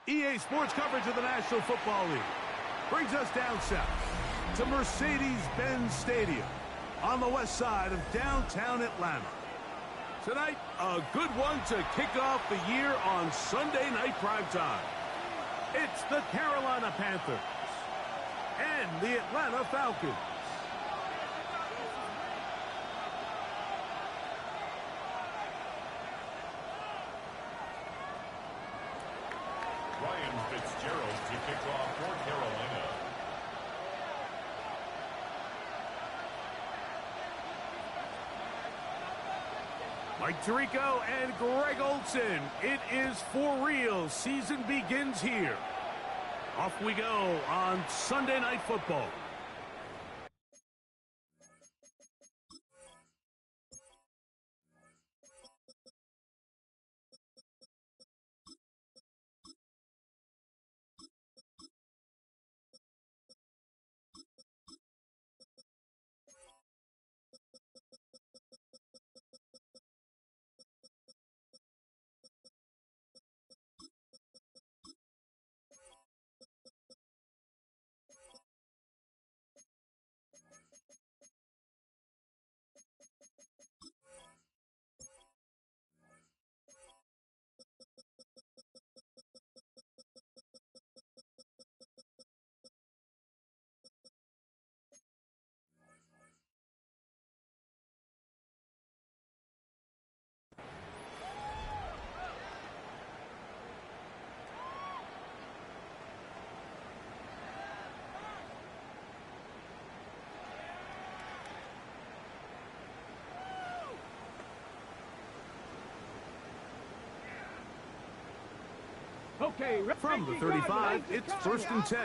EA Sports coverage of the National Football League brings us down south to Mercedes-Benz Stadium on the west side of downtown Atlanta. Tonight, a good one to kick off the year on Sunday night primetime. It's the Carolina Panthers and the Atlanta Falcons. Ryan Fitzgerald to kick off for Carolina. Mike Tirico and Greg Olsen. It is for real. Season begins here. Off we go on Sunday Night Football. Okay, from the 35, it's 1st and 10.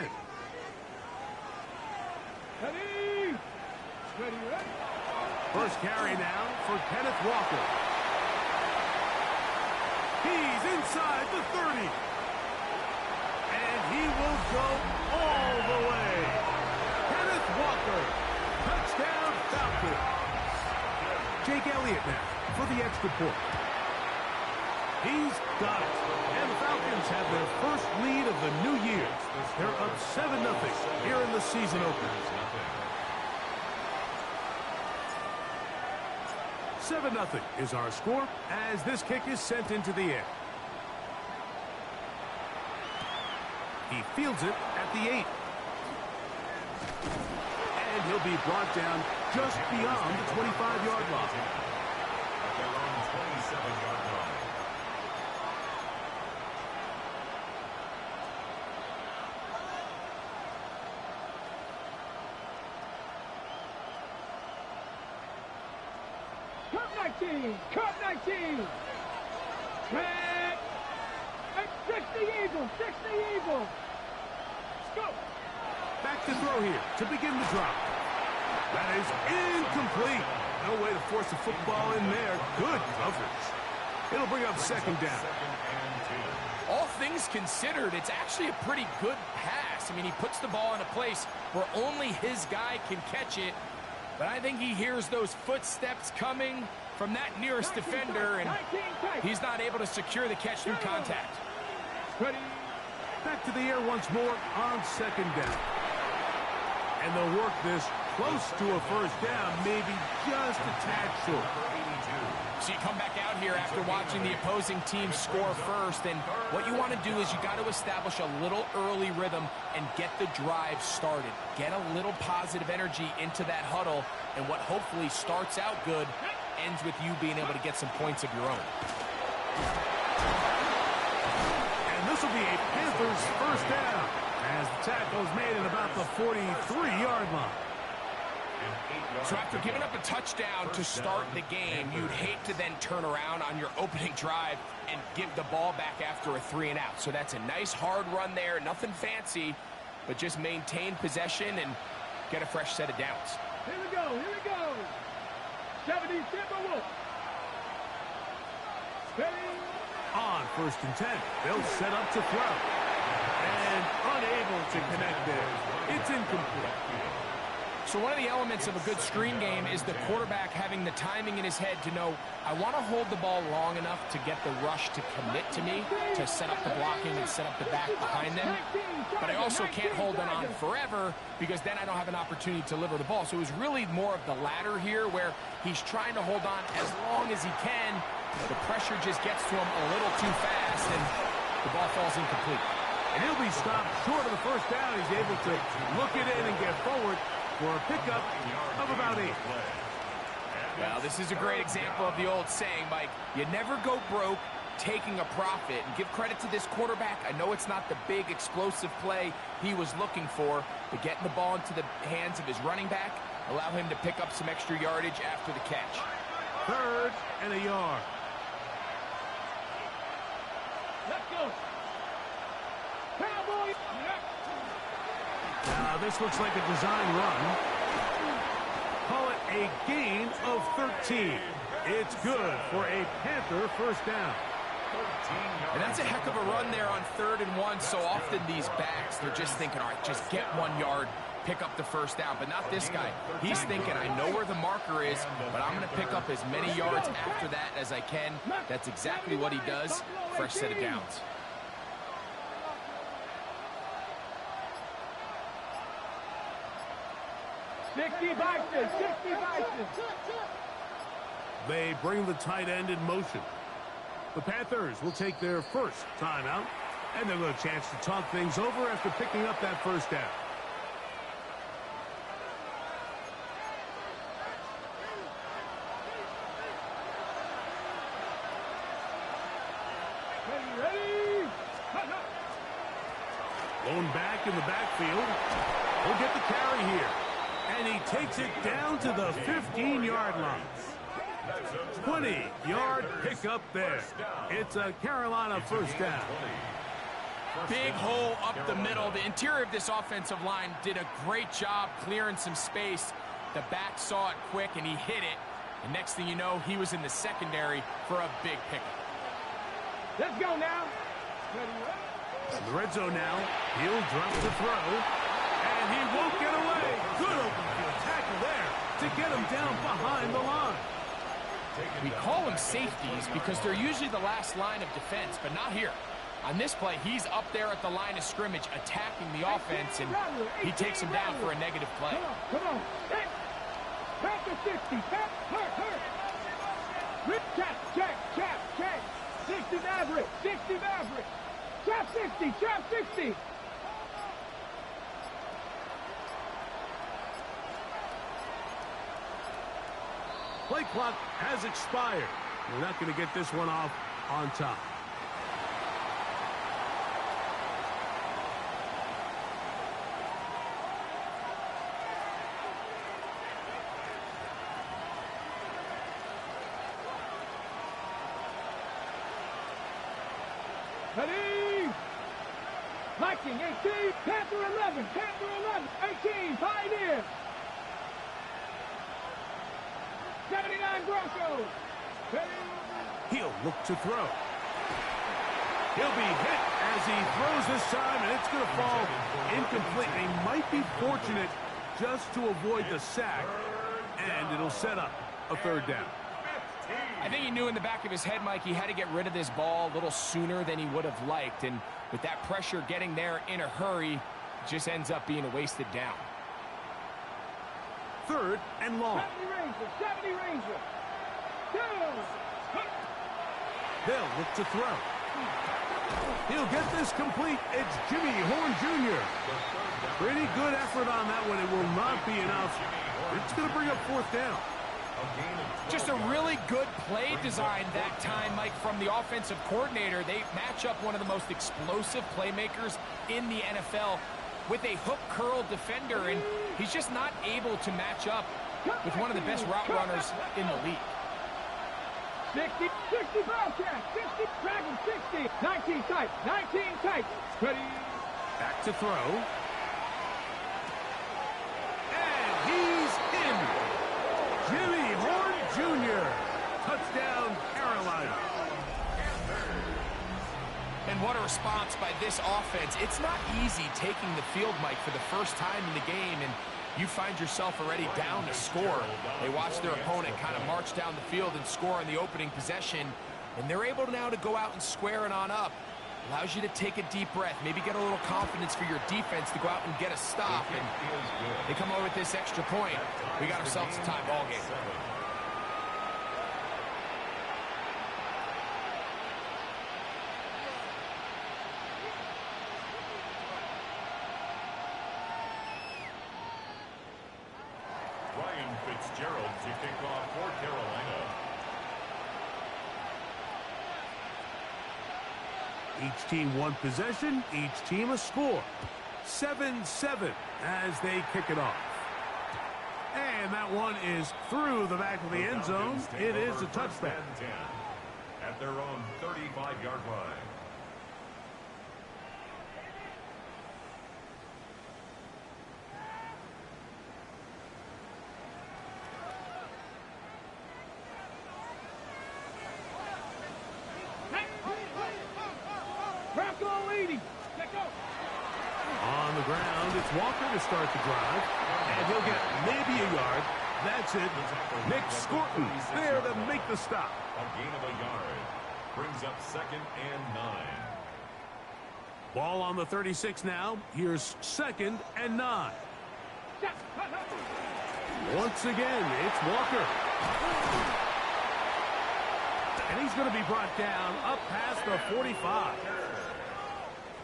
Ready? Steady, ready? First carry now for Kenneth Walker. He's inside the 30. And he will go all the way. Kenneth Walker, touchdown Falcons. Jake Elliott now for the extra point. He's got it. And the Falcons have their first lead of the new year. They're up 7-0 here in the season opener. 7-0 is our score as this kick is sent into the air. He fields it at the 8. And he'll be brought down just beyond the 25-yard line. At their own 27-yard line. Cut 19. Track. And 60 Eagles. 60 Eagles. Let's go. Back to throw here to begin the drop. That is incomplete. No way to force the football in there. Good coverage. It'll bring up second down. All things considered, it's actually a pretty good pass. I mean, he puts the ball in a place where only his guy can catch it. But I think he hears those footsteps coming from that nearest defender, and he's not able to secure the catch through contact. Ready. Back to the air once more on second down. And they'll work this close to a first down, maybe just a tad short. So you come back out here after watching the opposing team score first, and what you want to do is you got to establish a little early rhythm and get the drive started. Get a little positive energy into that huddle, and what hopefully starts out good ends with you being able to get some points of your own. And this will be a Panthers first down as the tackle is made at about the 43-yard line. So after giving up a touchdown to start the game, you'd hate to then turn around on your opening drive and give the ball back after a 3-and-out. So that's a nice hard run there, nothing fancy, but just maintain possession and get a fresh set of downs. Here we go. Here we go. 70 Timberwolves. Ready. On first and 10, they'll set up to throw. And unable to connect there. It's incomplete. So one of the elements of a good screen game is the quarterback having the timing in his head to know, I want to hold the ball long enough to get the rush to commit to me, to set up the blocking and set up the back behind them. But I also can't hold it on forever because then I don't have an opportunity to deliver the ball. So it was really more of the latter here where he's trying to hold on as long as he can. The pressure just gets to him a little too fast and the ball falls incomplete. And he'll be stopped short of the first down. He's able to look it in and get forward for a pickup of about 8. Well, this is a great example of the old saying, Mike, you never go broke taking a profit. And give credit to this quarterback. I know it's not the big explosive play he was looking for, but getting the ball into the hands of his running back, allow him to pick up some extra yardage after the catch. 3rd and a yard. Let's go. Cowboys. Now this looks like a design run. Call it a gain of 13. It's good for a Panther first down. And that's a heck of a run there on 3rd and 1. So often these backs, they're just thinking, all right, just get 1 yard, pick up the first down. But not this guy. He's thinking, I know where the marker is, but I'm going to pick up as many yards after that as I can. That's exactly what he does. Fresh set of downs. They bring the tight end in motion. The Panthers will take their first timeout, and they'll get a chance to talk things over after picking up that first down. Ready. Lone back in the backfield. He'll get the carry here. And he takes it down to the 15-yard line. 20-yard pickup there. It's a Carolina first down. Big hole up the middle. The interior of this offensive line did a great job clearing some space. The back saw it quick, and he hit it. And next thing you know, he was in the secondary for a big pickup. Let's go now. In the red zone now, he'll drop to throw. And he won't get away. Good open field tackle there to get him down behind the line. We call them safeties because they're usually the last line of defense, but not here. On this play, he's up there at the line of scrimmage attacking the offense, and he takes him down for a negative play. Come on. Back to 60. Back. Hurt. 60, sharp 60. Play clock has expired. We're not going to get this one off on time. Ready? Viking 18, Panther 11, Panther 11, 18, Pioneer. 79 Broncos. Ready? He'll look to throw. He'll be hit as he throws this time, and it's going to fall incomplete. He might be fortunate just to avoid the sack, and it'll set up a third down. I think he knew in the back of his head, Mike, he had to get rid of this ball a little sooner than he would have liked. And with that pressure getting there in a hurry, it just ends up being a wasted down. Third and long. 70 Ranger. 2. They'll look to throw. He'll get this complete. It's Jimmy Horn Jr. Pretty good effort on that one. It will not be enough. It's going to bring up fourth down. Just a really good play design that time, Mike, from the offensive coordinator. They match up one of the most explosive playmakers in the NFL with a hook curl defender, and he's just not able to match up with one of the best route runners in the league. 60 Bobcat, 60 Dragon, 60, 19 tight, 19 tight. Ready? Back to throw. And he's in. Jimmy Horn Jr. Touchdown, Carolina. And what a response by this offense. It's not easy taking the field, Mike, for the first time in the game, and you find yourself already down to score. They watch their opponent kind of march down the field and score on the opening possession, and they're able now to go out and square it on up. Allows you to take a deep breath, maybe get a little confidence for your defense to go out and get a stop, and they come over with this extra point. We got ourselves a tie ball game. Ryan Fitzgerald to kick off for Carolina. Each team one possession, each team a score. 7-7 as they kick it off. And that one is through the back of the end zone. It is a touchback. At their own 35-yard line. Bronco leading. Let go. On the ground, it's Walker to start the drive. And he'll get maybe a yard. That's it. Nick Scorton there to make the stop. A gain of a yard. Brings up 2nd and 9. Ball on the 36 now. Here's 2nd and 9. Once again, it's Walker. And he's going to be brought down up past the 45.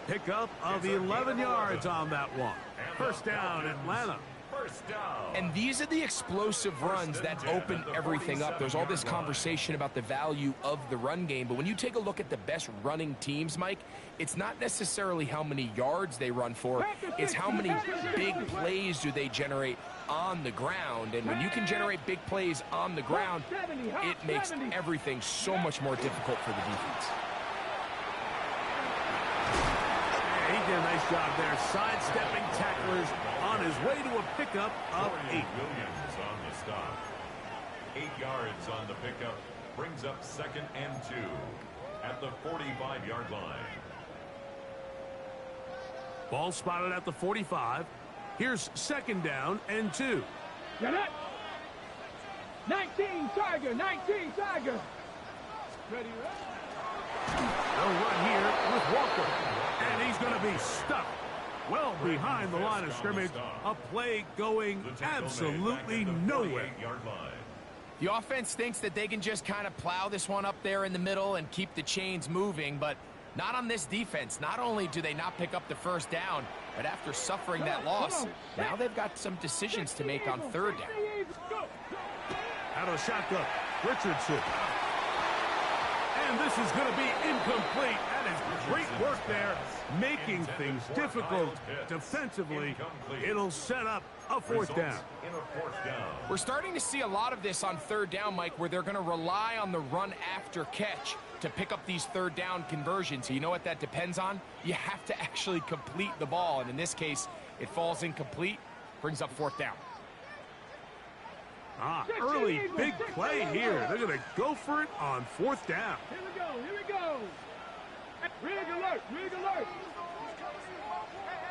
Pickup of 11 yards on that one. First down, Atlanta. First down. And these are the explosive runs that open everything up. There's all this conversation about the value of the run game, but when you take a look at the best running teams, Mike, it's not necessarily how many yards they run for, it's how many big plays do they generate on the ground. And when you can generate big plays on the ground, it makes everything so much more difficult for the defense. He did a nice job there, sidestepping tacklers on his way to a pickup of 8. Williams on the stop. 8 yards on the pickup. Brings up 2nd and 2 at the 45-yard line. Ball spotted at the 45. Here's 2nd down and 2. Get it. 19 Tiger, 19 Tiger. Ready, They'll run here with Walker. And he's going to be stuck well behind the line of scrimmage. A play going absolutely nowhere. The offense thinks that they can just kind of plow this one up there in the middle and keep the chains moving, but Not on this defense. Not only do they not pick up the first down, but after suffering that loss, now they've got some decisions to make on third down. Out of the shotgun, Richardson. And this is going to be incomplete. That is great work there, making things difficult defensively. It'll set up a fourth down. We're starting to see a lot of this on third down, Mike, where they're going to rely on the run after catch to pick up these third down conversions. You know what that depends on? You have to actually complete the ball, and in this case, it falls incomplete, brings up fourth down. Early big play here. They're going to go for it on fourth down. Here we go, here we go. Rig alert, rig alert.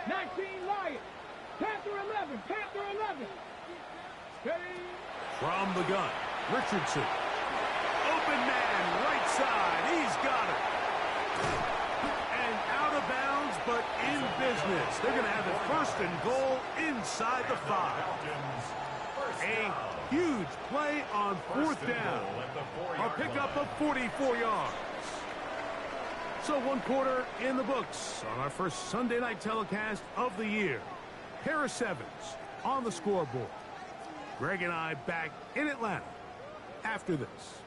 19 Lions. Panther 11, Panther 11. Steady. From the gun, Richardson. Open man, right side. He's got it. And out of bounds, but in business. They're going to have it first and goal inside the 5. A huge play on fourth down. A pickup of 44 yards. So 1 quarter in the books on our first Sunday night telecast of the year. Pair of 7s on the scoreboard. Greg and I back in Atlanta after this.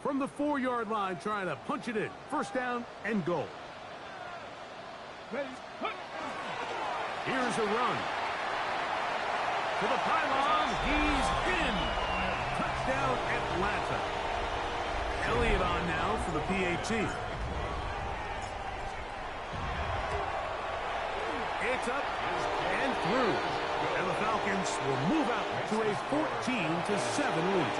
From the 4-yard line, trying to punch it in. First down and goal. Here's a run. To the pylon, he's in. Touchdown, Atlanta. Elliott on now for the PAT. It's up and through. And the Falcons will move out to a 14-7 lead.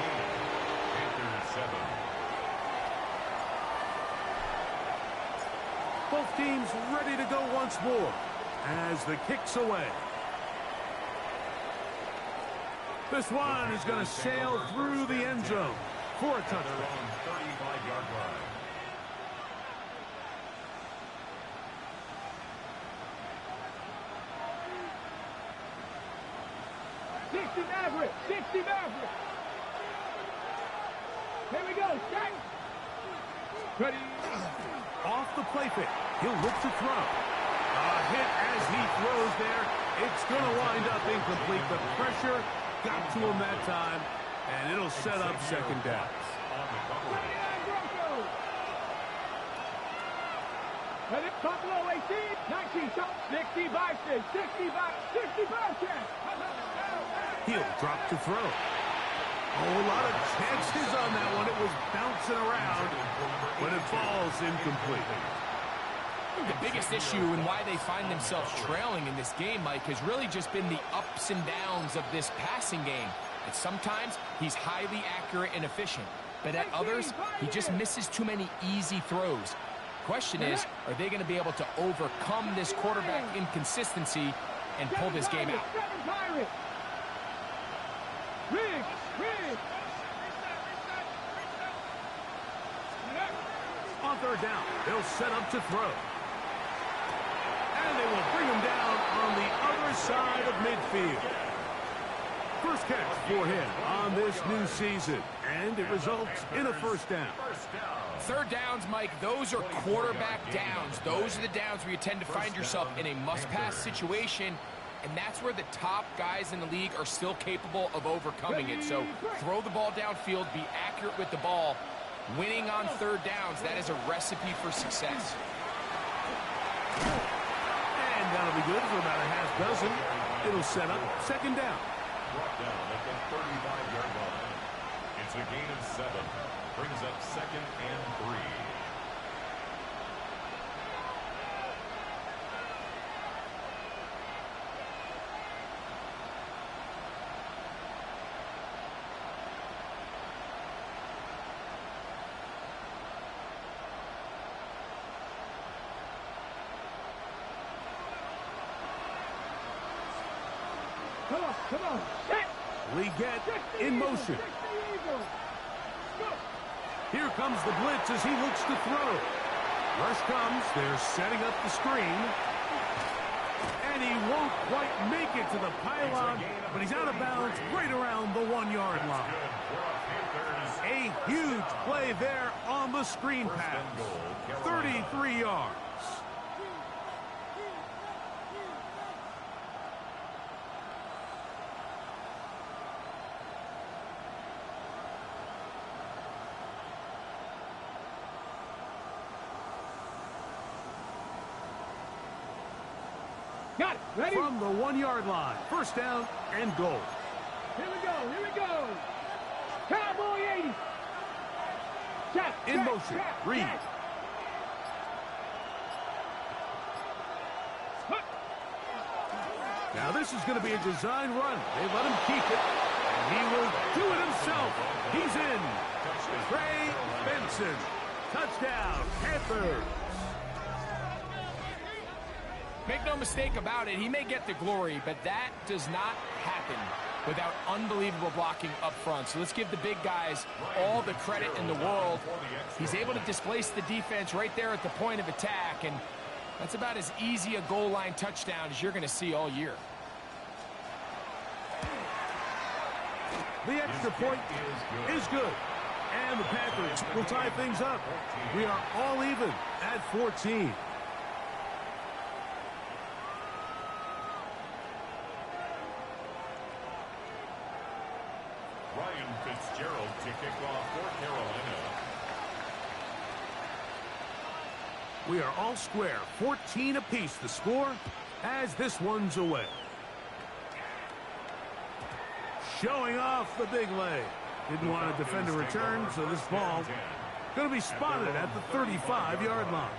Both teams ready to go once more as the kick's away. This one is going to sail through the end zone for a touchdown. 35-yard line. Maverick, 60 Maverick. Here we go, set. Ready. Off the play fake. He'll look to throw. A hit as he throws there. It's going to wind up incomplete. The pressure got to him that time, and it'll set up second down. Ready, Buffalo 18, 19, 65, 65, 10. He'll drop to throw. Oh, a lot of chances on that one. It was bouncing around, but it falls incomplete. The biggest issue and why they find themselves trailing in this game, Mike, has really just been the ups and downs of this passing game. And sometimes he's highly accurate and efficient, but at others, he just misses too many easy throws. Question is, are they going to be able to overcome this quarterback inconsistency and pull this game out? On third down, they'll set up to throw. And they will bring him down on the other side of midfield. First catch for him on this new season, and it results in a first down. Third downs, Mike, those are quarterback downs. Those are the downs where you tend to find yourself in a must-pass situation, and that's where the top guys in the league are still capable of overcoming it. So throw the ball downfield, be accurate with the ball. Winning on third downs, that is a recipe for success. And that'll be good for about a half dozen. It'll set up second down. Brought down at the 35-yard line. It's a gain of 7. Brings up second and 3. Come on, set. Leggett in motion. Here comes the blitz as he looks to throw. Rush comes. They're setting up the screen. And he won't quite make it to the pylon, but he's out of bounds right around the 1-yard line. A huge play play there on the screen pass. 33 yards. Got it. Ready? From the 1-yard line. First down and goal. Here we go. Here we go. Cowboy 80. Check, In check, motion. check, Reed. check. Huh. Now this is going to be a design run. They let him keep it, and he will do it himself. He's in. Trey Benson. Touchdown, Panthers. Make no mistake about it, he may get the glory, but that does not happen without unbelievable blocking up front. So let's give the big guys all the credit in the world. He's able to displace the defense right there at the point of attack, and that's about as easy a goal line touchdown as you're going to see all year. The extra point is good. And the Panthers will tie things up. We are all even at 14. Ryan Fitzgerald to kick off for Carolina. We are all square. 14 apiece the score as this one's away. Showing off the big leg. Didn't want to defend a return, so this ball going to be spotted at the 35-yard line.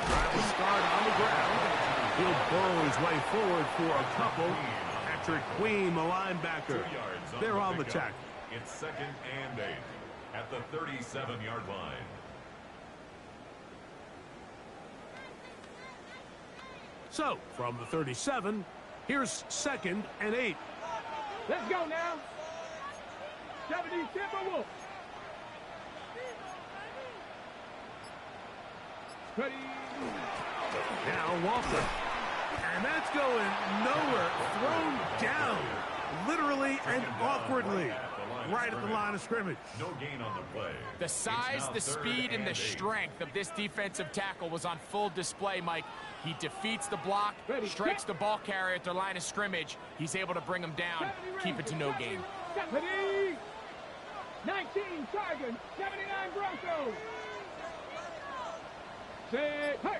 Travis Scott on the ground. He'll burrow his way forward for a couple. Patrick Queen, the linebacker. 2 yards They're on the tackle. It's 2nd and 8 at the 37-yard line. So, from the 37, here's 2nd and 8. Let's go now. 70 Timberwolves. Ready. Now Walker. And that's going nowhere. Thrown down. Literally and awkwardly. Right at the line of scrimmage. No gain on the play. The size, the speed, and the strength of this defensive tackle was on full display, Mike. He defeats the block, strikes the ball carrier at the line of scrimmage. He's able to bring him down, keep it to no gain. 19 Tigers, 79 Broncos. Say, hey,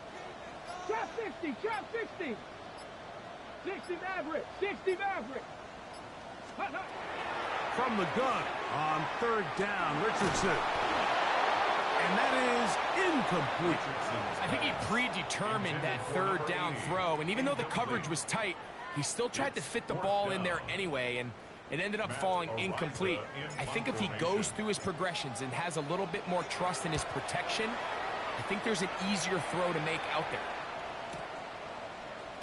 trap 60, trap 60. 60 Maverick, 60 Maverick. Hot, hot. From the gun on 3rd down, Richardson. And that is incomplete. I think he predetermined that 3rd down throw, and even though the coverage was tight, he still tried to fit the ball in there anyway, and it ended up falling incomplete. I think if he goes through his progressions and has a little bit more trust in his protection, I think there's an easier throw to make out there.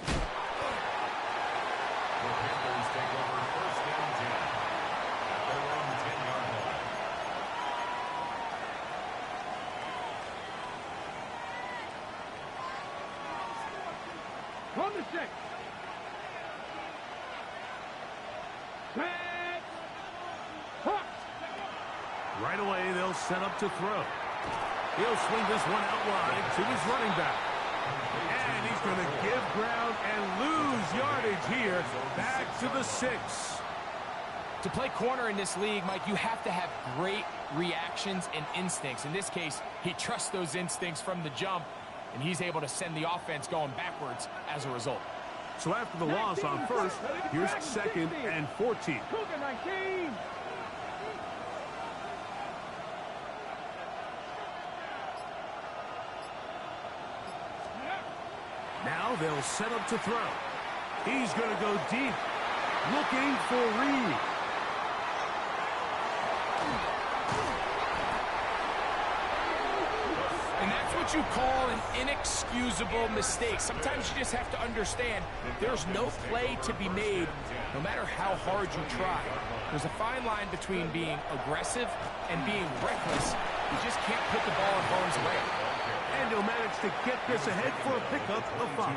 The Panthers take over 1st and 10 at their own 10-yard line. On the 6. Back. Hawks. Right away, they'll set up to throw. He'll swing this one out wide to his running back. And he's going to give ground and lose yardage here. Back to the 6. To play corner in this league, Mike, you have to have great reactions and instincts. In this case, he trusts those instincts from the jump, and he's able to send the offense going backwards as a result. So after the loss on 1st, here's 2nd and 14. Cougar 19. Now they'll set up to throw. He's going to go deep, looking for Reed. And that's what you call an inexcusable mistake. Sometimes you just have to understand there's no play to be made, no matter how hard you try. There's a fine line between being aggressive and being reckless. You just can't put the ball in harm's way. And he'll manage to get this ahead for a pickup of 5.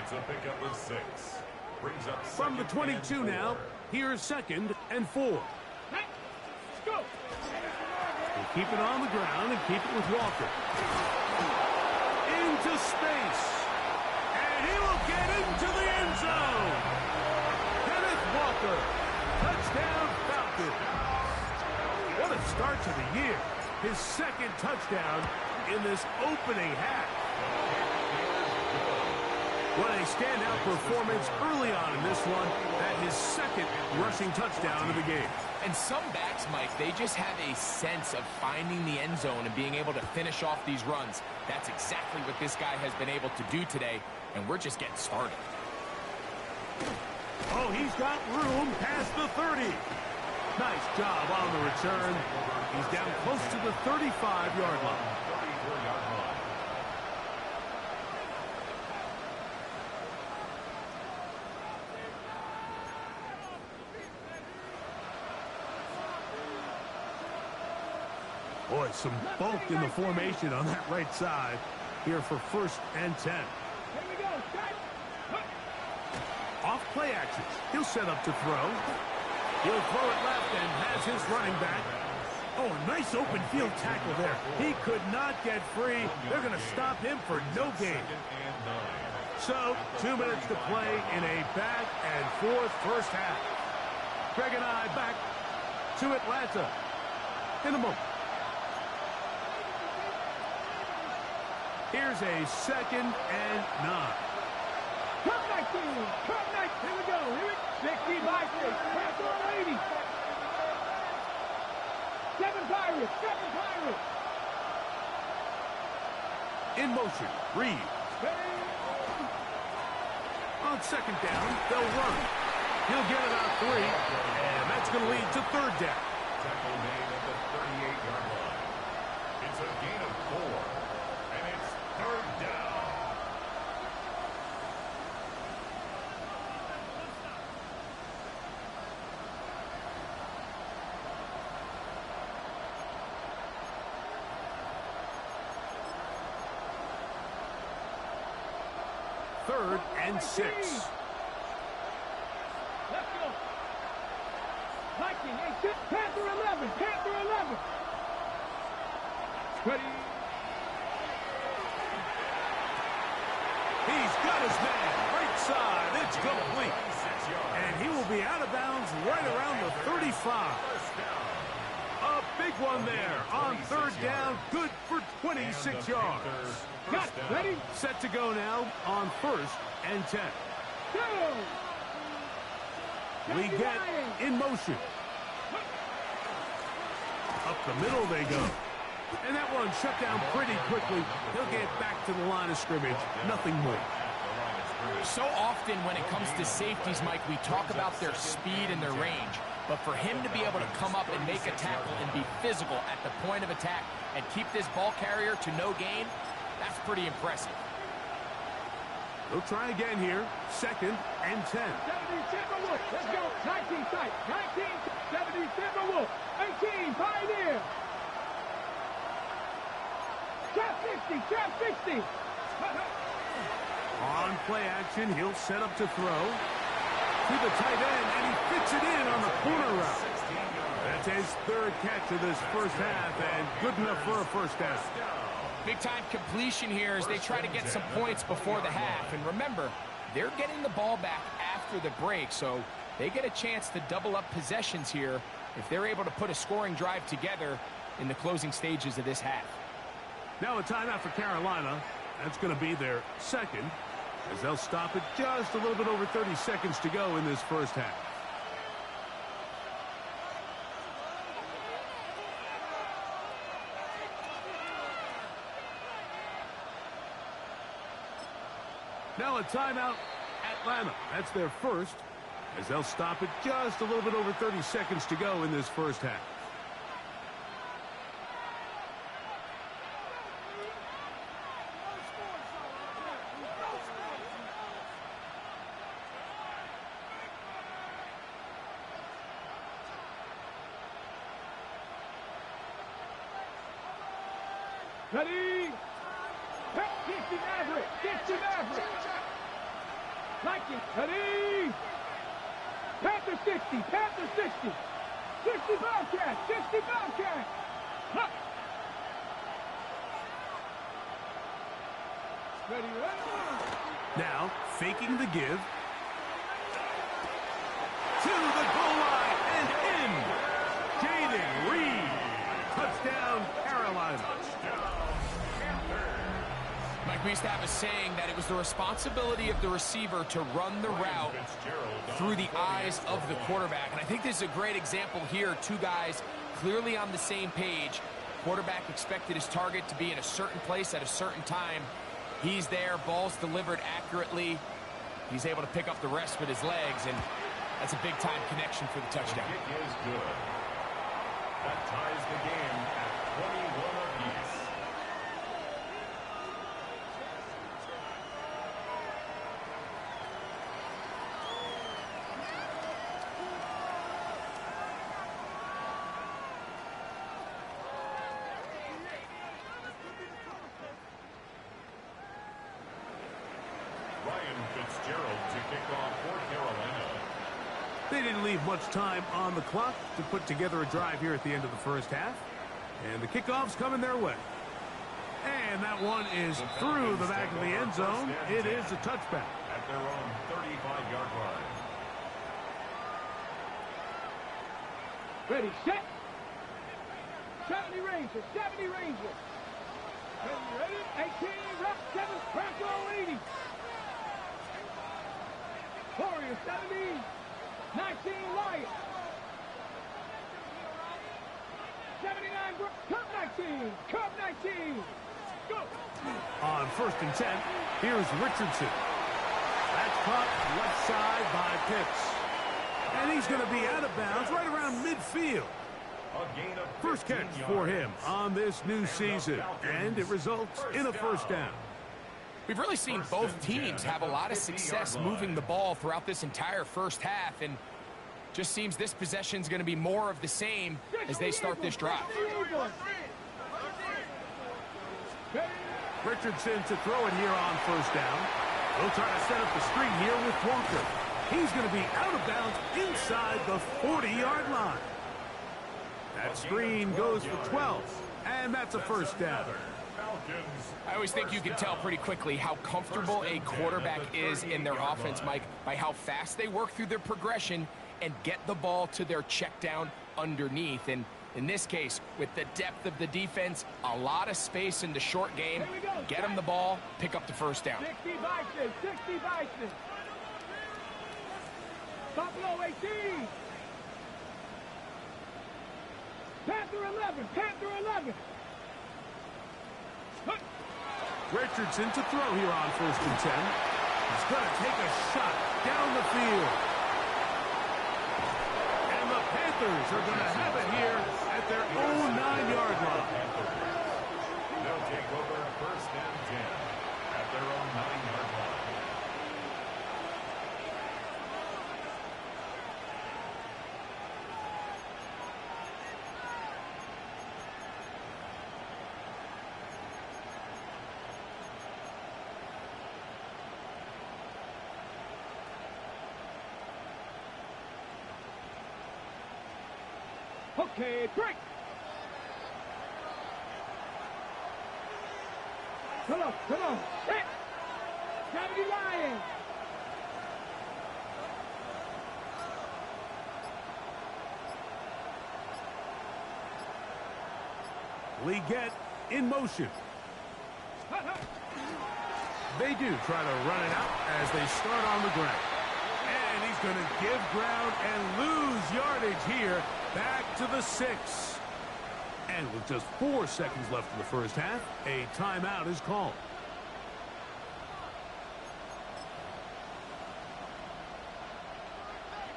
It's a pickup of 6. Brings up From the 22 now, here's 2nd and 4. Let's go. We'll keep it on the ground and keep it with Walker. Into space. And he will get into the end zone. Kenneth Walker. Touchdown Falcons. What a start to the year. His 2nd touchdown in this opening half. What a standout performance early on in this one. That his 2nd rushing touchdown of the game. And some backs, Mike, they just have a sense of finding the end zone and being able to finish off these runs. That's exactly what this guy has been able to do today, and we're just getting started. Oh, he's got room past the 30. Nice job on the return. He's down close to the 35-yard line. Boy, some bulk in the formation on that right side here for 1st and 10. Here we go. Off play action. He'll set up to throw. He'll throw it left and has his running back. Oh, nice open field tackle there. He could not get free. They're going to stop him for no gain. So, 2 minutes to play in a back and forth first half. Greg and I back to Atlanta in a moment. Here's a 2nd and 9. Come back in. Come back. Here we go. Here we go. 60 by 6. Panther 80. 7 Pirates. 7 Pirates. In motion. Reed. On 2nd down, they'll run. He'll get it out 3. And that's going to lead to 3rd down. Tackle made at the 38-yard line. It's a gain of 4. And it's 3rd down. Third and 6. Let's go. Viking, Panther 11. Panther 11. 20. He's got his man. Right side. It's complete. And he will be out of bounds right around the 35. A big one there on 3rd down. Good for 26 yards. Got ready. Set to go now on 1st and 10. Go. We get in motion. Up the middle they go. And that one shut down pretty quickly. He'll get back to the line of scrimmage. Nothing more. So often when it comes to safeties, Mike, we talk about their speed and their range. But for him to be able to come up and make a tackle and be physical at the point of attack and keep this ball carrier to no gain, that's pretty impressive. They'll try again here. 2nd and 10. 70 Timberwolves. Let's go. 19 tight. 19. 70 Timberwolves. 18 Pioneer. Trap 60. Trap 60. On play action, he'll set up to throw. To the tight end, and he fits it in on the corner route. That's his 3rd catch of this first half, and good enough for a 1st down. Big-time completion here as they try to get some points before the half. And remember, they're getting the ball back after the break, so they get a chance to double up possessions here if they're able to put a scoring drive together in the closing stages of this half. Now a timeout for Carolina. That's going to be their 2nd, as they'll stop it just a little bit over 30 seconds to go in this first half. Now a timeout, Atlanta. That's their 1st, as they'll stop it just a little bit over 30 seconds to go in this first half. Ready? 60 Maverick. 60 Maverick. Viking. Ready? Panther 60. Panther 60. 60 Bobcat. 60 Bobcat. Huh. Ready, ready. Now, faking the give. To the goal line and in. Jaden Reed. Touchdown, Carolina. Mike, we used to have a saying that it was the responsibility of the receiver to run the route through the eyes of the quarterback. And I think this is a great example here. Two guys clearly on the same page. Quarterback expected his target to be in a certain place at a certain time. He's there, ball's delivered accurately. He's able to pick up the rest with his legs, and that's a big-time connection for the touchdown. The kick is good. That ties the game at 21 apiece. They didn't leave much time on the clock to put together a drive here at the end of the first half. And the kickoff's coming their way. And that one is through the back of the end zone. It is a touchback. At their own 35-yard line. Ready, set. 70 Rangers. 70 Rangers. Ready, 18, rock, 7, Franco 80. Warrior 70. 19 Lions. 79 Cup 19. Cup 19. Go. On 1st and 10, here's Richardson. That's caught left side by Pitts. And he's going to be out of bounds right around midfield. First catch for him on this new season. And it results in a first down. We've really seen both teams have a lot of success moving the ball throughout this entire first half, and just seems this possession is going to be more of the same as they start this drive. Richardson to throw it here on first down. They'll try to set up the screen here with Walker. He's going to be out of bounds inside the 40-yard line. That screen goes for 12, and that's a first down. I always think you can tell pretty quickly how comfortable a quarterback is in their offense, Mike, by how fast they work through their progression and get the ball to their check down underneath. And in this case, with the depth of the defense, a lot of space in the short game, get them the ball, pick up the first down. 60 Bison, 60 Bison. Buffalo 18. Panther 11, Panther 11. Richardson to throw here on 1st and 10. He's going to take a shot down the field. And the Panthers are going to have it here at their own 9-yard line. They'll take over 1st and 10 at their own 9-yard line. Okay, break. Come on, come on. Hit. 70 Lions. Leggett in motion. They do try to run it out as they start on the ground. And he's going to give ground and lose yardage here. Back to the 6. And with just 4 seconds left in the first half, a timeout is called.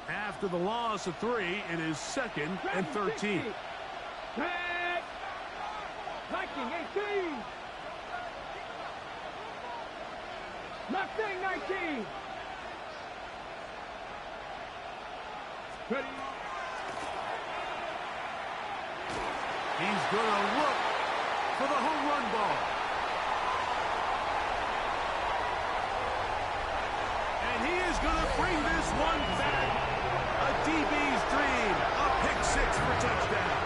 After the loss of 3, it is 2nd and 13. Set. Viking 18. Mustang 19. Ready. He's going to look for the home run ball. And he is going to bring this one back. A DB's dream. A pick six for touchdown.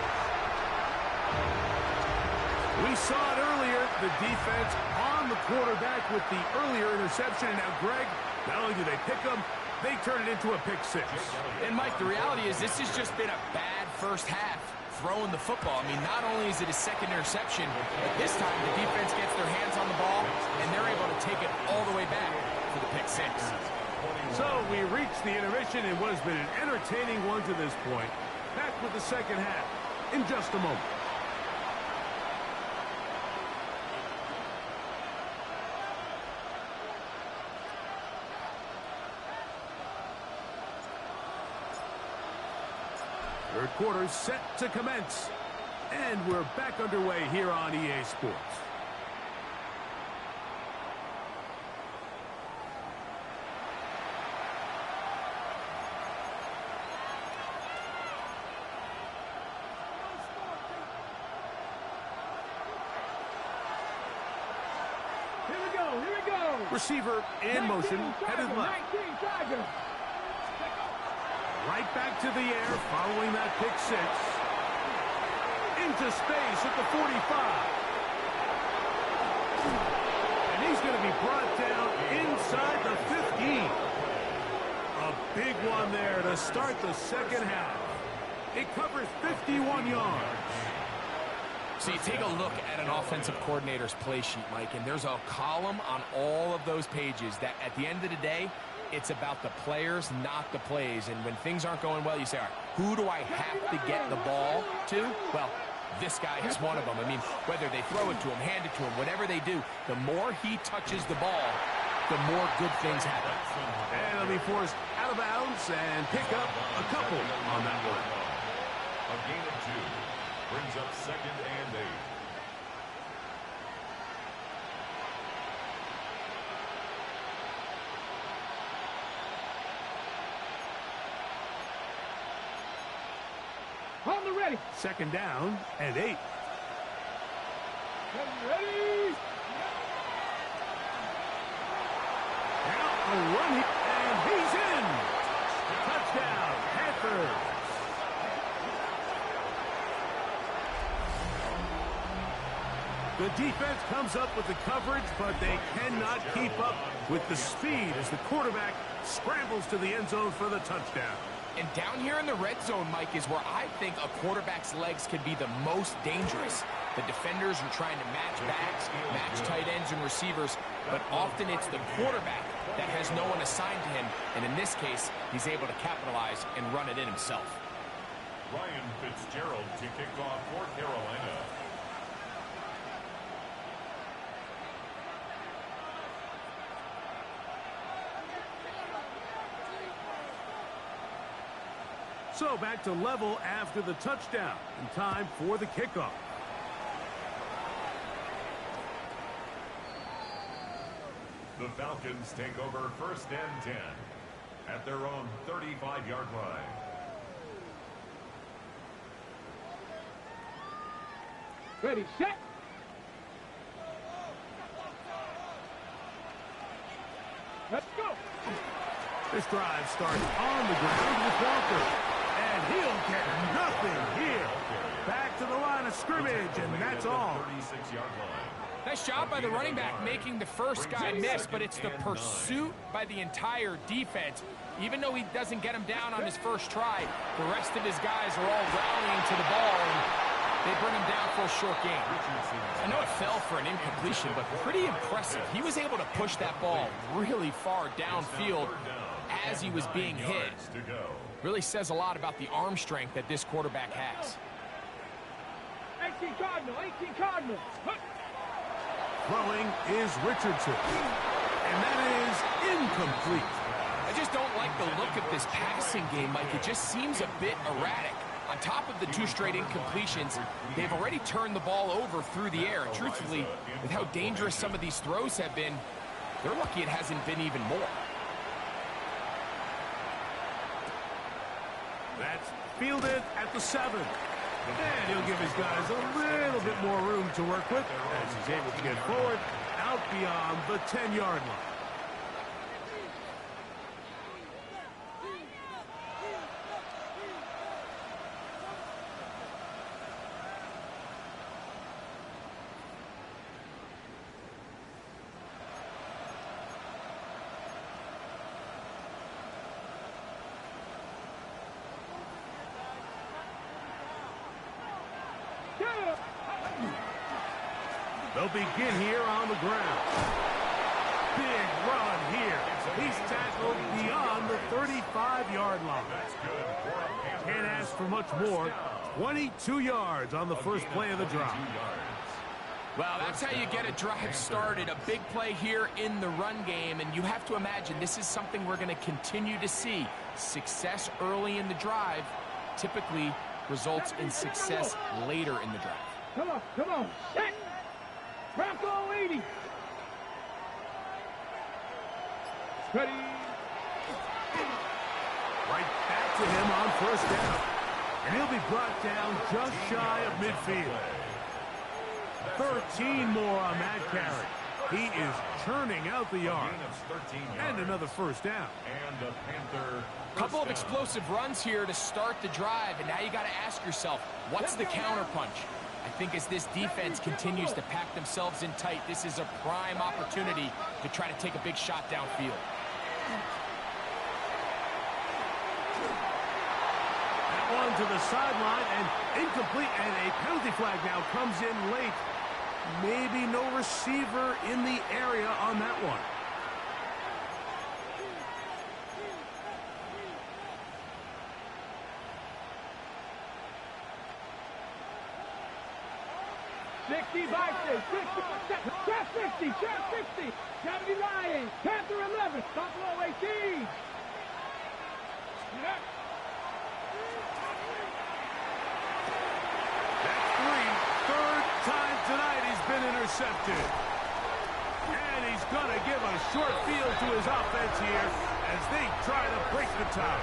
We saw it earlier. The defense on the quarterback with the earlier interception. And now, Greg, not only do they pick him, they turn it into a pick six. And, Mike, the reality is this has just been a bad first half throwing the football. I mean, not only is it a second interception, but this time the defense gets their hands on the ball, and they're able to take it all the way back for the pick six. So we reach the intermission in what has been an entertaining one to this point. Back with the second half in just a moment. Third quarter set to commence. And we're back underway here on EA Sports. Here we go. Receiver in motion, headed left. 19 Tigers. Right back to the air following that pick six. Into space at the 45. And he's going to be brought down inside the 15. A big one there to start the second half. It covers 51 yards. So you take a look at an offensive coordinator's play sheet, Mike, and there's a column on all of those pages that at the end of the day, it's about the players, not the plays. And when things aren't going well, you say, all right, who do I have to get the ball to? Well, this guy is one of them. I mean, whether they throw it to him, hand it to him, whatever they do, the more he touches the ball, the more good things happen. And he'll be forced out of bounds and pick up a couple on that one. A gain of 2 brings up 2nd and 8. On the ready. Second down and 8. Ready. Now a run, and he's in. Touchdown, Panthers. The defense comes up with the coverage, but they cannot keep up with the speed as the quarterback scrambles to the end zone for the touchdown. And down here in the red zone, Mike, is where I think a quarterback's legs can be the most dangerous. The defenders are trying to match backs, match tight ends and receivers, but often it's the quarterback that has no one assigned to him, and in this case, he's able to capitalize and run it in himself. Ryan Fitzgerald to kick off for Carolina. So back to level after the touchdown, and time for the kickoff. The Falcons take over 1st and 10 at their own 35-yard line. Ready, set. Let's go. This drive starts on the ground with Walker. And he'll get nothing here. Back to the line of scrimmage, and that's all. 36-yard line. Nice job by the running back making the first guy miss, but it's the pursuit by the entire defense. Even though he doesn't get him down on his first try, the rest of his guys are all rallying to the ball, and they bring him down for a short gain. I know it fell for an incompletion, but pretty impressive. He was able to push that ball really far downfield as he was being hit. Really says a lot about the arm strength that this quarterback has. 18 Cardinal. Throwing is Richardson. And that is incomplete. I just don't like the look of this passing game, Mike. It just seems a bit erratic. On top of the 2 straight incompletions, they've already turned the ball over through the air. Truthfully, with how dangerous some of these throws have been, they're lucky it hasn't been even more. That's fielded at the 7. And he'll give his guys a little bit more room to work with as he's able to get forward out beyond the 10-yard line. They'll begin here on the ground. Big run here. He's tackled beyond the 35-yard line. Can't ask for much more. 22 yards on the first play of the drive. Well, that's how you get a drive started. A big play here in the run game, and you have to imagine this is something we're going to continue to see. Success early in the drive typically results in success later in the drive. Come on, come on. Set. Bronco 80. Ready. Right back to him on first down. And he'll be brought down just shy of midfield. 13 more on that carry. He is churning out the yards. And another first down. And a Panther. Couple of explosive runs here to start the drive, and now you got to ask yourself, what's the counterpunch? I think as this defense continues to pack themselves in tight, this is a prime opportunity to try to take a big shot downfield. That one to the sideline and incomplete, and a penalty flag now comes in late. Maybe no receiver in the area on that one. Trap 60, trap 60, 79, Panther 11, Buffalo 18. That's three. Third time tonight he's been intercepted. And he's going to give a short field to his offense here as they try to break the tie.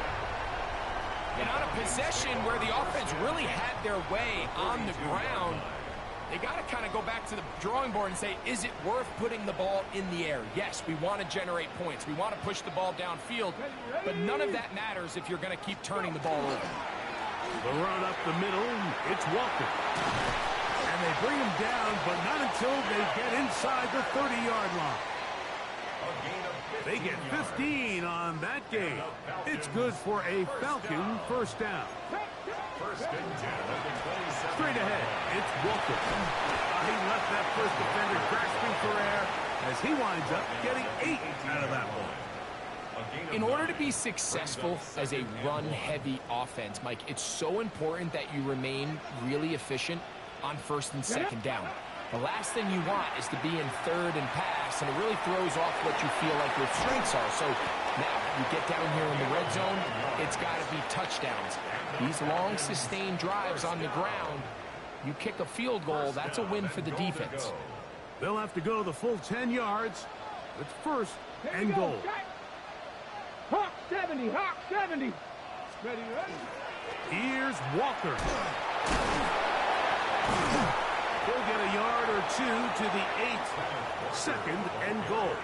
And on a possession where the offense really had their way on the ground, they got to kind of go back to the drawing board and say, is it worth putting the ball in the air? Yes, we want to generate points. We want to push the ball downfield, but none of that matters if you're going to keep turning the ball over. The run up the middle, it's Walker. And they bring him down, but not until they get inside the 30-yard line. They get 15 on that game. It's good for a Falcon first down. Straight ahead, it's Walker. He left that first defender grasping for air as he winds up getting 8 out of that one. In order to be successful as a run-heavy offense, Mike, it's so important that you remain really efficient on first and second down. The last thing you want is to be in third and pass, and it really throws off what you feel like your strengths are. So now you get down here in the red zone, it's got to be touchdowns. These long, sustained drives on the ground, you kick a field goal, that's a win for the defense. They'll have to go the full 10 yards. It's first and goal. Hawk 70, Hawk 70. Ready, ready. Here's Walker. He'll get a yard or two to the 8. Second and goal.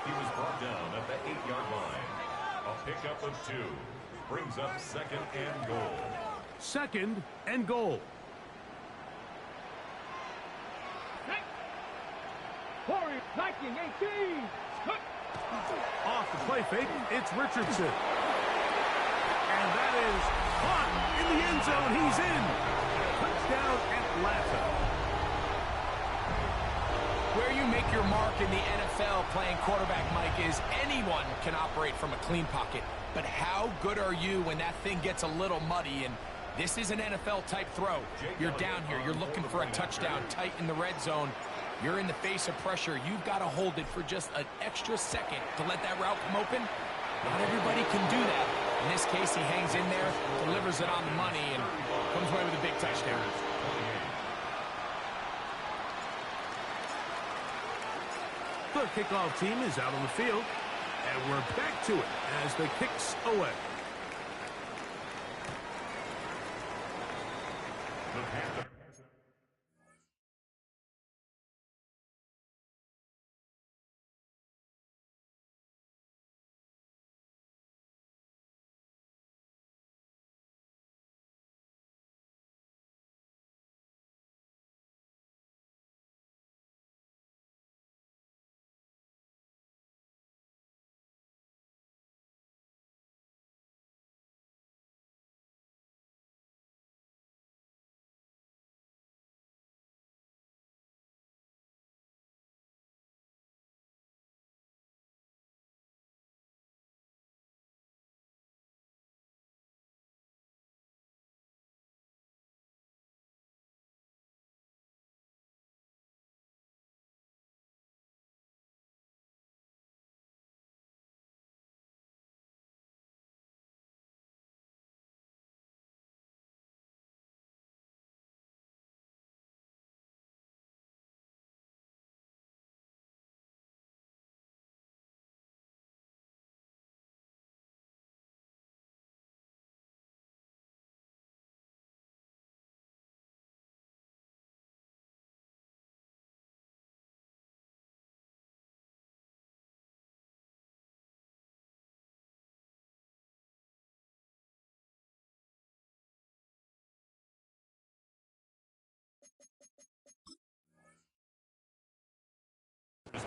He was brought down at the 8-yard line. A pickup of 2. Brings up second and goal. Second and goal. Warriors, Viking 18. Off the play fake, it's Richardson. And that is caught in the end zone. He's in. Touchdown, Atlanta. Where you make your mark in the NFL playing quarterback, Mike, is anyone can operate from a clean pocket. But how good are you when that thing gets a little muddy? And this is an NFL-type throw. You're down here. You're looking for a touchdown tight in the red zone. You're in the face of pressure. You've got to hold it for just an extra second to let that route come open. Not everybody can do that. In this case, he hangs in there, delivers it on the money, and comes away with a big touchdown. The kickoff team is out on the field, and we're back to it as the kick's away. the Panthers.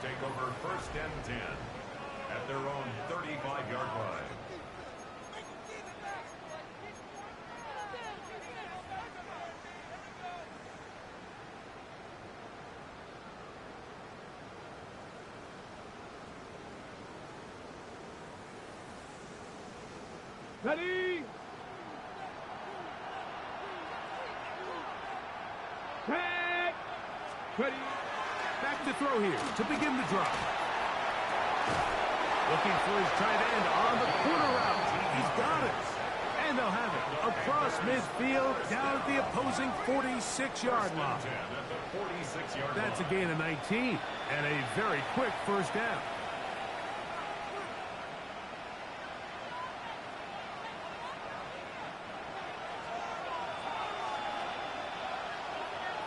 Take over first and 10 at their own 35-yard line. Ready? Set. Ready? Back to throw here to begin the drive. Looking for his tight end on the corner route. He's got it. And they'll have it across midfield down at the opposing 46-yard line. That's a gain of 19 and a very quick first down.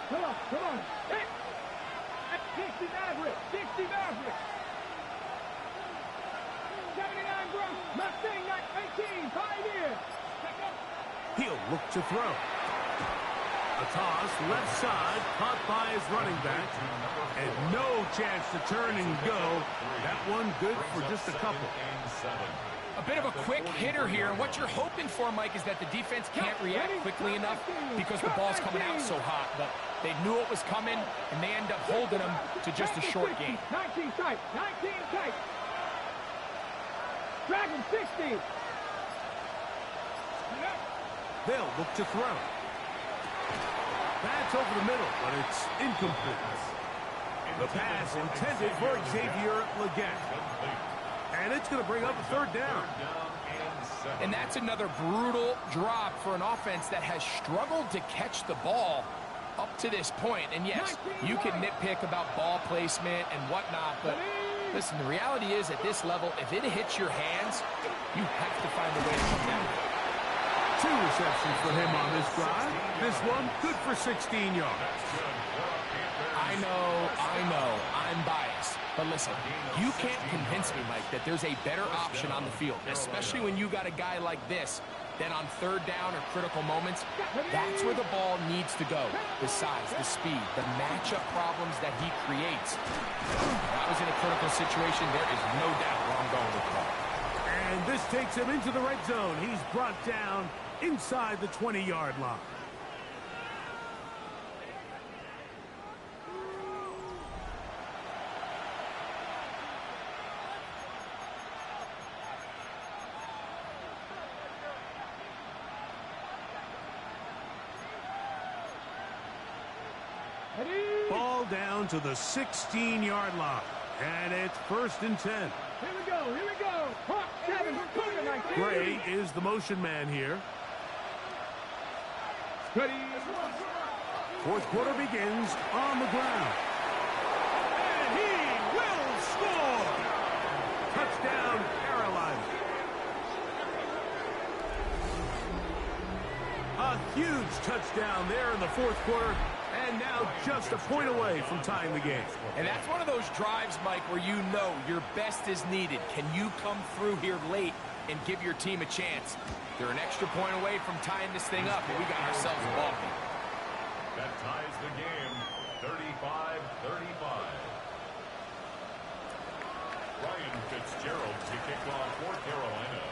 Come on, come on. Hey! 60 Maverick, 60 Maverick. 79 Grunt, Mustang 18, Pioneer. He'll look to throw. A toss, left side, caught by his running back. And no chance to turn and go. That one good for just a couple. A bit of a quick hitter here. What you're hoping for, Mike, is that the defense can't react quickly enough because the ball's coming out so hot. But they knew it was coming, and they end up holding them to just a short gain. 19 tight, 19 tight. Dragon 60. They'll look to throw. That's over the middle, but it's incomplete. The pass intended for Xavier Legette. And it's going to bring up a third down. And that's another brutal drop for an offense that has struggled to catch the ball up to this point. And yes, you can nitpick about ball placement and whatnot, but listen, the reality is at this level, if it hits your hands, you have to find a way to come down. 2 receptions for him on this drive. This one good for 16 yards. I know, I'm biased. But listen, you can't convince me, Mike, that there's a better option on the field, especially when you got a guy like this, then on third down or critical moments, that's where the ball needs to go. The size, the speed, the matchup problems that he creates. That was in a critical situation. There is no doubt where I'm going with the ball. And this takes him into the red zone. He's brought down inside the 20-yard line. Ball down to the 16-yard line. And it's first and 10. Here we go, here we go. Hawk 7, corner 19. Gray is the motion man here. Ready. Fourth quarter begins on the ground. And he will score! Touchdown, Carolina. A huge touchdown there in the fourth quarter, and now just a point away from tying the game. And that's one of those drives, Mike, where you know your best is needed. Can you come through here late and give your team a chance? They're an extra point away from tying this thing up, and we got ourselves a ball game. That ties the game, 35-35. Ryan Fitzgerald to kick off for Carolina.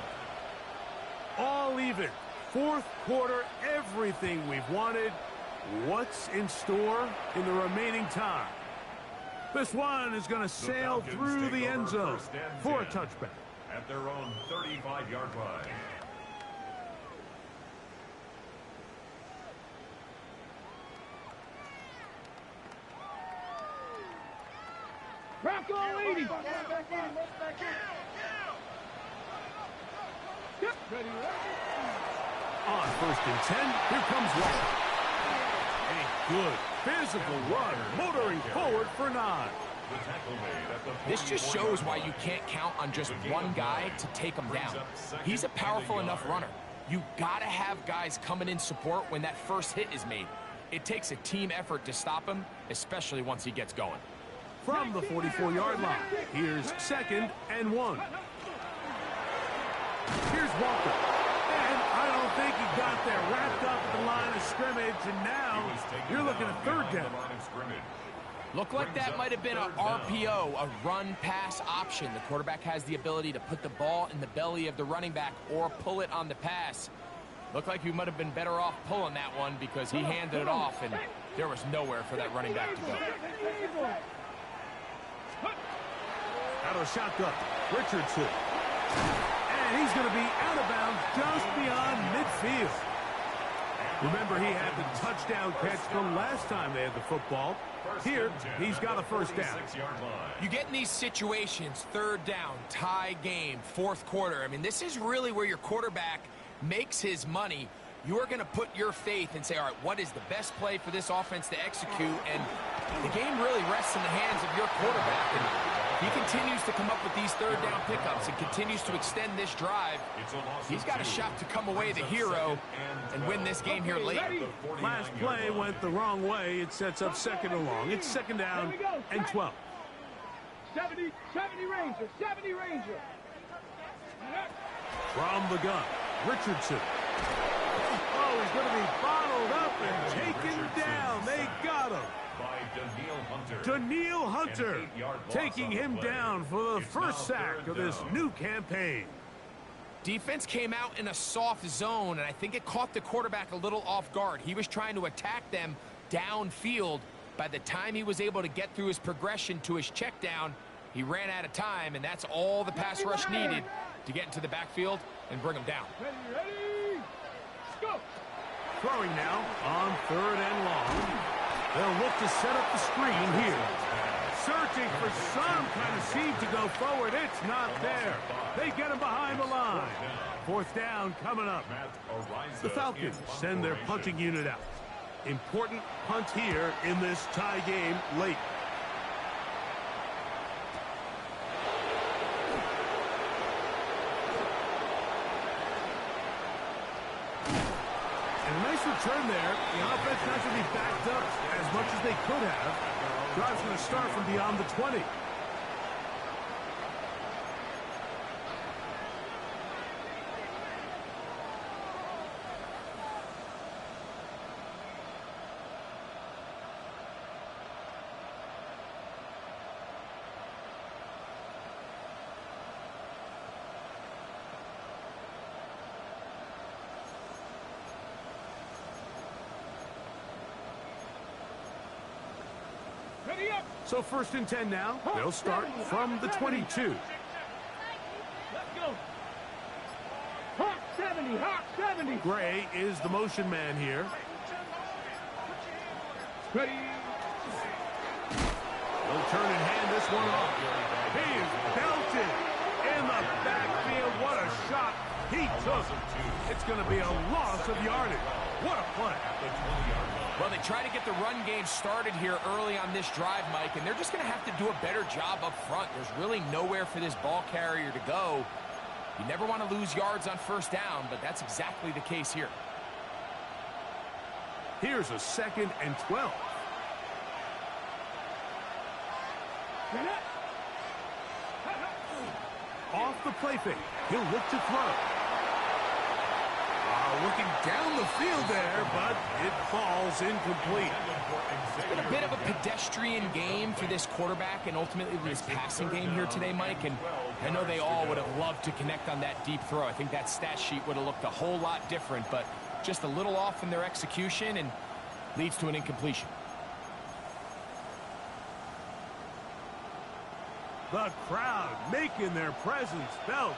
All even. Fourth quarter, everything we've wanted. What's in store in the remaining time? This one is going to sail through the end zone for a touchback. At their own 35-yard line. Bronco leading. Ready. On 1st and 10, here comes Walker. A good physical run, motoring forward for 9. This just shows why you can't count on just one guy to take him down. He's a powerful enough runner. You gotta have guys coming in support when that first hit is made. It takes a team effort to stop him, especially once he gets going. From the 44-yard line, here's 2nd and 1. Here's Walker. And I don't think he got there. Wrapped up at the line of scrimmage, and now you're looking at 3rd down. Looked like that might have been a RPO, a run-pass option. The quarterback has the ability to put the ball in the belly of the running back or pull it on the pass. Looked like he might have been better off pulling that one because he handed it off, and there was nowhere for that running back to go. Out of the shotgun, Richardson. And he's going to be out of bounds just beyond midfield. Remember, he had the touchdown catch the last time they had the football. Here, he's got a 1st down. You get in these situations, 3rd down, tie game, 4th quarter. I mean, this is really where your quarterback makes his money. You are going to put your faith and say, all right, what is the best play for this offense to execute? And the game really rests in the hands of your quarterback. And he continues to come up with these 3rd down pickups and continues to extend this drive. He's got a shot to come away the hero and win this game here late. Last play went the wrong way. It sets up 2nd and long. It's 2nd down and 12. 70 Ranger, 70 Ranger. From the gun, Richardson. Oh, he's going to be bottled up and taken down. They got him. Daniil Hunter taking him down for the first sack of this new campaign. Defense came out in a soft zone, and I think it caught the quarterback a little off guard. He was trying to attack them downfield. By the time he was able to get through his progression to his check down, he ran out of time, and that's all the pass rush needed to get into the backfield and bring him down. Ready, go. Throwing now on 3rd and long. They'll look to set up the screen here. Searching for some kind of seed to go forward. It's not there. They get him behind the line. 4th down coming up. The Falcons send their punting unit out. Important punt here in this tie game late. And a nice return there. The offense not going to be backed up as much as they could have. Drive's going to start from beyond the 20. So 1st and 10 now. They'll start from the 22. Let's go. Hawk 70, Hawk 70. Gray is the motion man here. Ready. They'll turn and hand this one off. He is belted in the backfield. What a shot he took. It's going to be a loss of yardage. What a play. Well, they try to get the run game started here early on this drive, Mike, and they're just going to have to do a better job up front. There's really nowhere for this ball carrier to go. You never want to lose yards on 1st down, but that's exactly the case here. Here's a 2nd and 12. Off the play fake. He'll look to throw. Looking down the field there, but it falls incomplete. It's been a bit of a pedestrian game for this quarterback and ultimately this passing game here today, Mike. And I know they all would have loved to connect on that deep throw. I think that stat sheet would have looked a whole lot different, but just a little off in their execution and leads to an incompletion. The crowd making their presence felt.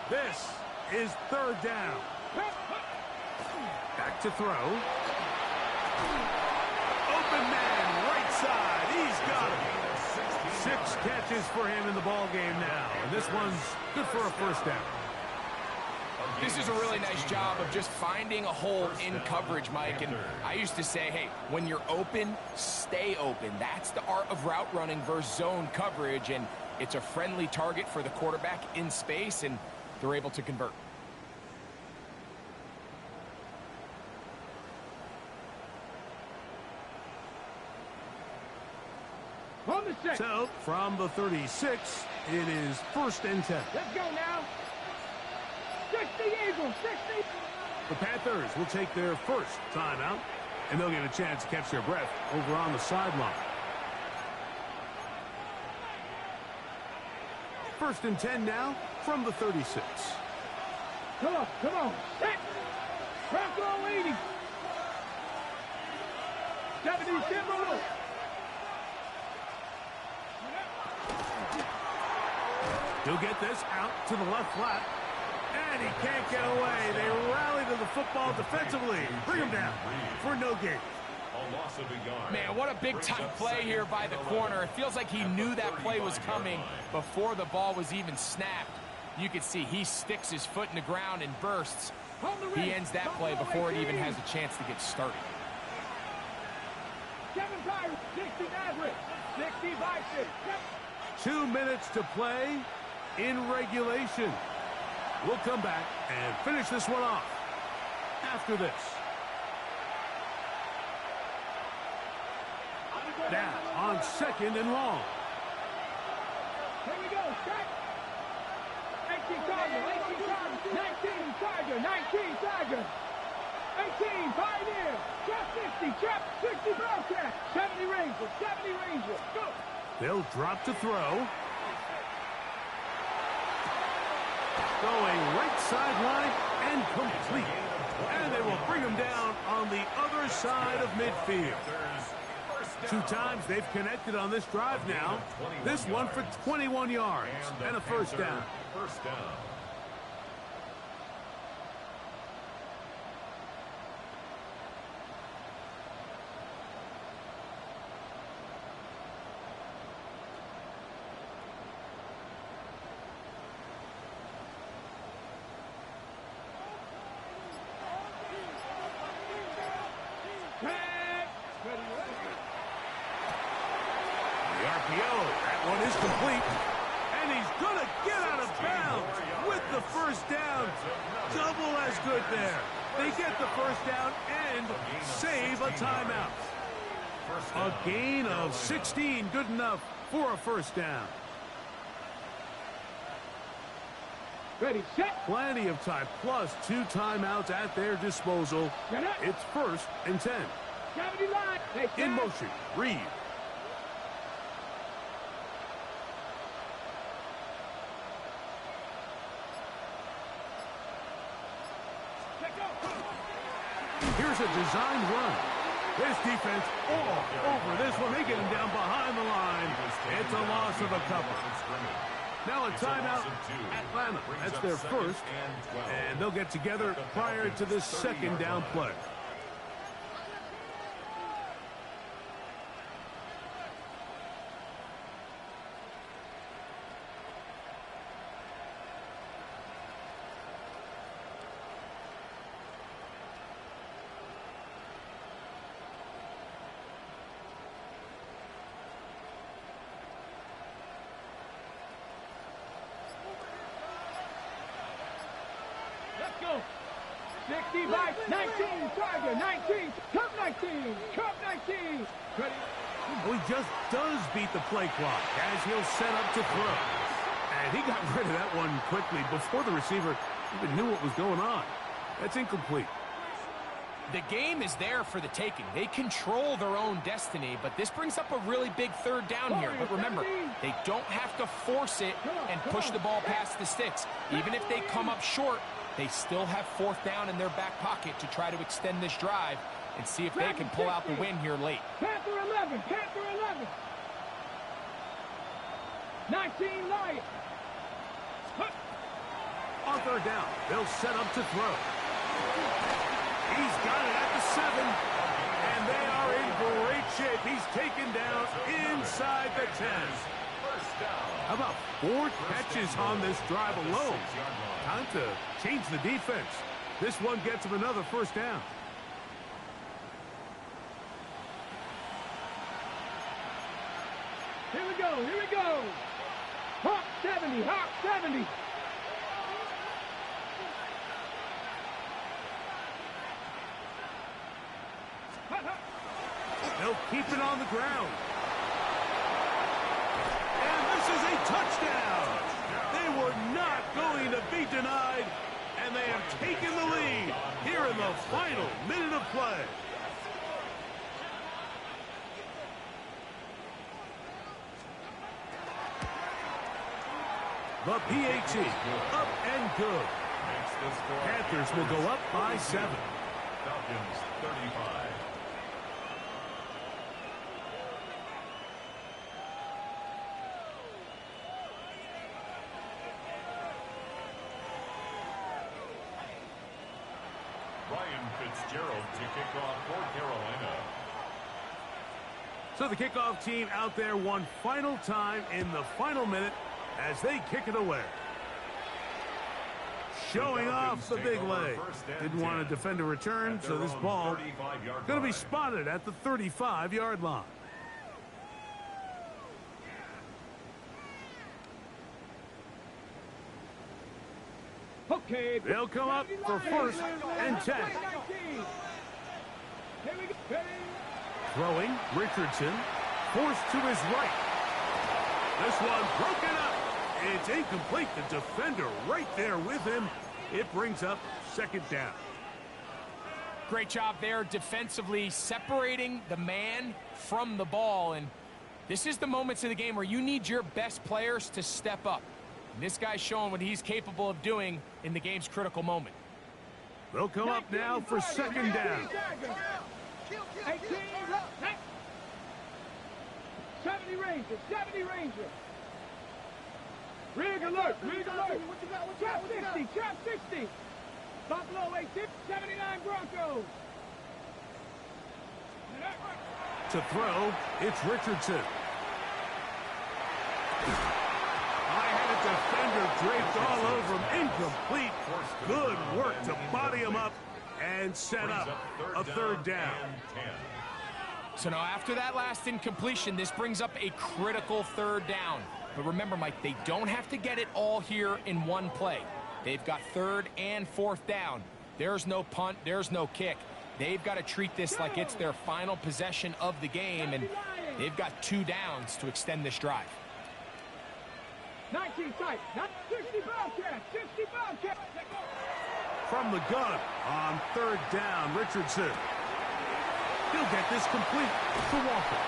This is 3rd down. Back to throw. Open man, right side. He's got him. 6 catches for him in the ball game now. And this one's good for a 1st down. This is a really nice job of just finding a hole in coverage, Mike. And I used to say, hey, when you're open, stay open. That's the art of route running versus zone coverage. And it's a friendly target for the quarterback in space, and they're able to convert. So, from the 36, it is 1st and 10. Let's go now. 60 Eagles, 60. The Panthers will take their 1st timeout, and they'll get a chance to catch their breath over on the sideline. 1st and 10 now from the 36. Come on. Set. Bronco 80. 70 symbol. He'll get this out to the left flat. And he can't get away. They rally to the football defensively. Bring him down for no gain. Man, what a big-time play here by the corner. It feels like he knew that play was coming before the ball was even snapped. You can see he sticks his foot in the ground and bursts. He ends that play before it even has a chance to get started. 60 average. 60 Vikings. 2 minutes to play in regulation. We'll come back and finish this one off after this. Now on 2nd and long. Here we go. Set. 18 Tiger. 19 Tiger. 19 Tiger. 18 Pioneer. Trap 60. Trap 60 Bobcat. 70 Ranger. 70 Ranger. Go. They'll drop to throw. Going right sideline and complete. And they will bring him down on the other side of midfield. 2 times they've connected on this drive now. This one for 21 yards and a 1st down. That one is complete. And he's going to get out of bounds with the 1st down. Double as good there. They get the 1st down and save a timeout. A gain of 16, good enough for a 1st down. Ready, set. Plenty of time, plus 2 timeouts at their disposal. It's 1st and 10. In motion, Reed. Here's a designed run. This defense all over this one. They get him down behind the line. It's a loss of a couple. Now a timeout, Atlanta. That's their 1st. And they'll get together prior to this 2nd down play. 65, 19, Charger, 19, Cup 19, Cup 19. Ready? Well, he just does beat the play clock as he'll set up to throw. And he got rid of that one quickly before the receiver even knew what was going on. That's incomplete. The game is there for the taking. They control their own destiny, but this brings up a really big third down here. But remember, they don't have to force it and push the ball past the sticks. Even if they come up short, they still have fourth down in their back pocket to try to extend this drive and see if they can pull out the win here late. Panther 11, Panther 11. 19, Lions. On third down, they'll set up to throw. He's got it at the 7, and they are in great shape. He's taken down inside the 10. How about 4 catches on this drive alone? Time to change the defense. This one gets him another first down. Here we go, here we go. Hawk 70, Hawk 70. They'll keep it on the ground. And this is a touchdown. They were not going to be denied, and they have taken the lead here in the final minute of play. The PAT, up and good. Panthers will go up by 7. Falcons 35. Ryan Fitzgerald to kick off for Carolina. So the kickoff team out there one final time in the final minute as they kick it away. Showing off the big leg. Didn't want to defend a return, so this ball going to be spotted at the 35-yard line. Okay. They'll come up for first and 10. Here we go. Ready? Throwing, Richardson, forced to his right. This one broken up. It's incomplete. The defender right there with him. It brings up second down. Great job there defensively, separating the man from the ball. And this is the moments of the game where you need your best players to step up. And this guy's showing what he's capable of doing in the game's critical moment. They'll come up now for second down. 18, 70 Ranger, 70 Ranger. Rig alert, rig alert. Trap 60, trap 60. Buffalo 80, 79 Broncos. To throw, it's Richardson. Defender draped all over him. Incomplete. Good work to body him up and set up a third down. So now after that last incompletion, this brings up a critical third down. But remember, Mike, they don't have to get it all here in one play. They've got third and fourth down. There's no punt. There's no kick. They've got to treat this like it's their final possession of the game, and they've got 2 downs to extend this drive. 19 tight, 60 Bobcat, 60 Bobcat. From the gun on third down, Richardson. He'll get this complete to Walker.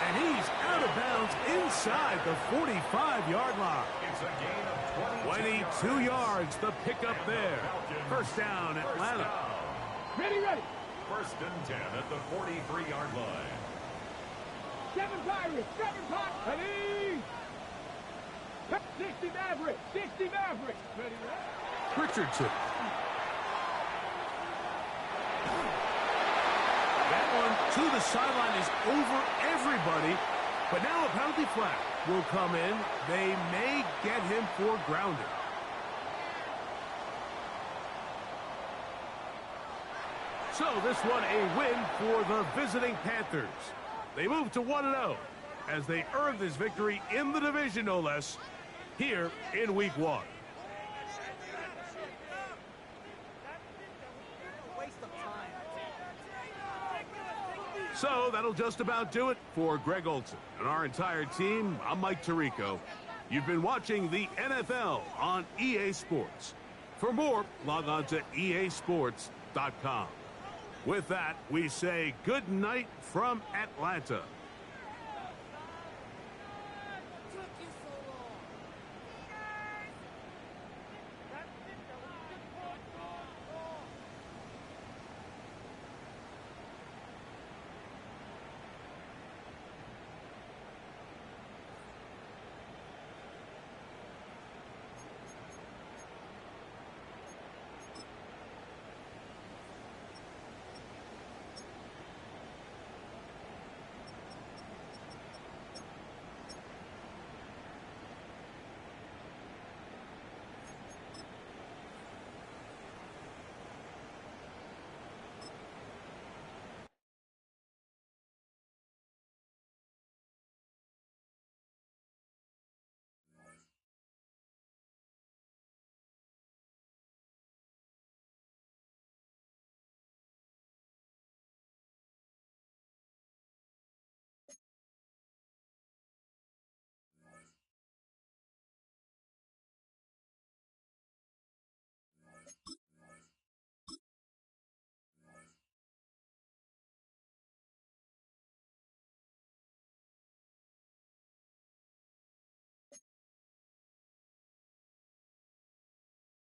And he's out of bounds inside the 45-yard line. It's a gain of 22 yards, the pickup there. First down, Atlanta. Ready, ready. First and 10 at the 43-yard line. 7 Pirates, 7 Pirates. Ready. 60 Maverick, 60 Maverick. Ready, ready. Richardson. That one to the sideline is over everybody, but now a penalty flag will come in. They may get him for grounding. So this one a win for the visiting Panthers. They move to 1-0 as they earn this victory in the division, no less, here in Week 1. So that'll just about do it for Greg Olson and our entire team. I'm Mike Tirico. You've been watching the NFL on EA Sports. For more, log on to easports.com. With that, we say good night from Atlanta.